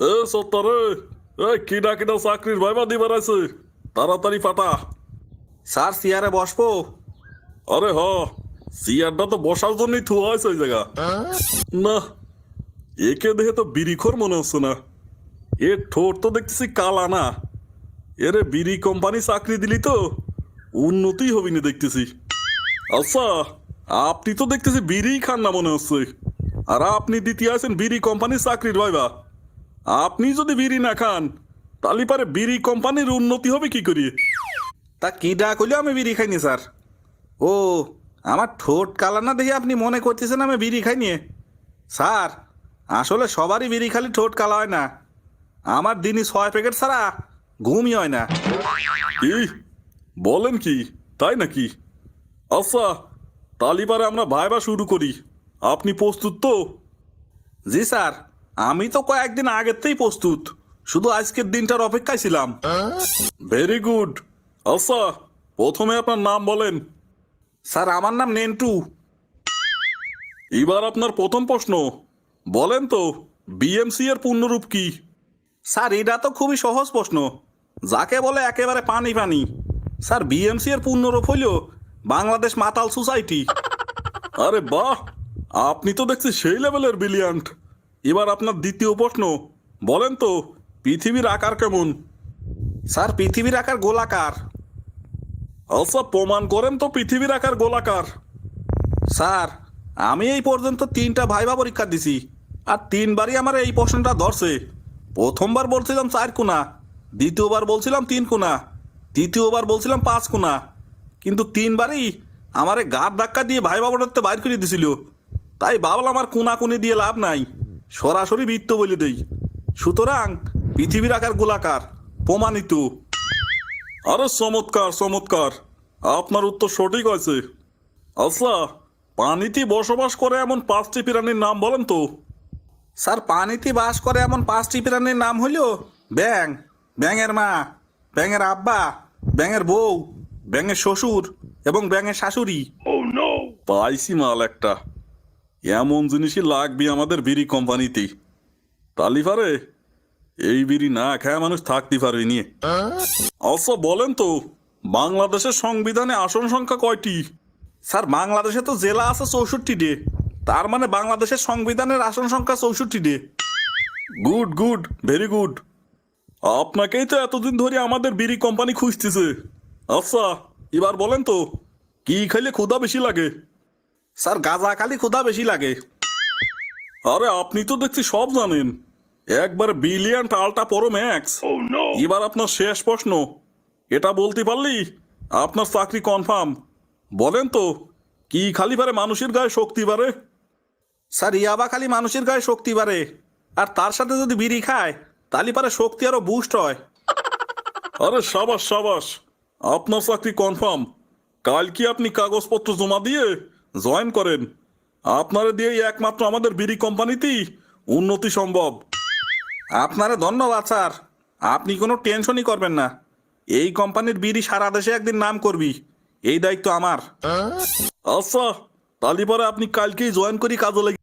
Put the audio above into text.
এ সত্তরে কিডা কিডা চাকরির ভাইবা দিবার আছে, তাড়াতাড়ি পাঠা। স্যার চেয়ারে বসবো? আরে চেয়ারটা তো বসার জন্যই থুয়া আছে ওই জায়গা। না, একে দেখে তো বিড়িখোর মনে হচ্ছে না। এর ঠোঁট তো দেখতেছি কালা না। এরে বিড়ি কোম্পানি চাকরি দিলি তো উন্নতি হবি না দেখতেছি। আচ্ছা, আপনি তো দেখতেছি বিড়ি খান না মনে হচ্ছে, আর আপনি দিতে আছেন বিড়ি কোম্পানির চাকরির ভাইবা। আপনি যদি বিড়ি না খান তাহলে পারে বিড়ি কোম্পানির উন্নতি হবে কি করি? তা কি ডাক হইলে আমি বিড়ি খাইনি স্যার? ও, আমার ঠোঁট কালা না দেখে আপনি মনে করতেছেন আমি বিড়ি খাইনি? স্যার, আসলে সবারই বিড়ি খালি ঠোঁট কালা হয় না। আমার দিনই 6 প্যাকেট ছাড়া ঘুমই হয় না। কি বলেন কি, তাই নাকি? আচ্ছা, তাহলে পারে আমরা ভাইবা শুরু করি। আপনি প্রস্তুত তো? জি স্যার, আমি তো কয়েকদিন আগের থেকেই প্রস্তুত, শুধু আজকের দিনটার অপেক্ষায় ছিলাম। Very good. আচ্ছা, প্রথমে আপনার নাম বলেন। স্যার, আমার নাম নেন্টু। এবার আপনার প্রথম প্রশ্ন, বলেন তো বিএমসি এর পূর্ণরূপ কি? স্যার, এটা তো খুবই সহজ প্রশ্ন, যাকে বলে একেবারে পানি পানি। স্যার, বিএমসি এর পূর্ণরূপ হইল বাংলাদেশ মাতাল সোসাইটি। আরে বাহ, আপনি তো দেখছি সেই লেভেলের ব্রিলিয়ান্ট। এবার আপনার দ্বিতীয় প্রশ্ন, বলেন তো পৃথিবীর আকার কেমন? স্যার, পৃথিবীর আকার গোলাকার। আচ্ছা, প্রমাণ করেন তো পৃথিবীর আকার গোলাকার। স্যার, আমি এই পর্যন্ত 3টা ভাইবা পরীক্ষা দিছি, আর 3বারই আমার এই প্রশ্নটা ধরছে। প্রথমবার বলছিলাম 4 কোণা, দ্বিতীয়বার বলছিলাম 3 কোণা, তৃতীয়বার বলছিলাম 5 কোণা, কিন্তু 3বারই আমারে গাঢ় ধাক্কা দিয়ে ভাইবা পড়াতে বাইর করে দিছিল। তাই ভাবলাম আমার কোনাকুনি দিয়ে লাভ নাই, সরাসরি বৃত্ত বলে দেই। সুতরাং পৃথিবীর আকার গোলাকার, প্রমাণিত। আরে চমৎকার চমৎকার, আপনার উত্তর সঠিক আছে। আচ্ছা, পানিতে বসবাস করে এমন 5টি প্রাণীর নাম বলেন তো। স্যার, পানিতে বাস করে এমন 5টি প্রাণীর নাম হইল ব্যাঙ, ব্যাঙের মা, ব্যাঙের আব্বা, ব্যাঙের বউ, ব্যাঙের শ্বশুর এবং ব্যাঙের শাশুড়ি। পাইছি মাল একটা। এমন জিনিসই লাগবে আমাদের বিড়ি কোম্পানিতে। তালিফারে এই বিড়ি না খায় মানুষ থাকতে পারবে নিয়ে। আচ্ছা, বলেন তো বাংলাদেশের সংবিধানে আসন সংখ্যা কয়টি? স্যার, বাংলাদেশে তো জেলা আছে 64 তার মানে বাংলাদেশের সংবিধানের আসন সংখ্যা 64। Good good, very good. আপনাকেই তো এতদিন ধরে আমাদের বিড়ি কোম্পানি খুঁজতেছে। আচ্ছা, এবার বলেন তো কি খাইলে ক্ষুধা বেশি লাগে? স্যার, গাঁজা খালি ক্ষুধা বেশি লাগে। আরে আপনি তো দেখছি সব জানেন, একবার ব্রিলিয়ান্ট আল্ট্রা প্রো ম্যাক্স। এবার আপনার শেষ প্রশ্ন, এটা বলতে পারলি আপনার চাকরি কনফার্ম। বলেন তো কি খালি পারে মানুষের গায়ে শক্তি বাড়ে? স্যার, ইয়াবা খালি মানুষের গায়ে শক্তি বাড়ে, আর তার সাথে যদি বিড়ি খায় তাহলে পারে শক্তি আরো বুস্ট হয়। আরে সাবাস সাবাস, আপনার চাকরি কনফার্ম। কাল কি আপনি কাগজপত্র জমা দিয়ে জয়েন করেন। আপনারা দিয়েই একমাত্র আমাদের বিড়ি কোম্পানিতেই উন্নতি সম্ভব। আপনারে ধন্যবাদ স্যার, আপনি কোনো টেনশনই করবেন না। এই কোম্পানির বিড়ি সারা দেশে একদিন নাম করবি, এই দায়িত্ব আমার। আচ্ছা, তালি পরে আপনি কালকেই জয়েন করি কাজে লেগে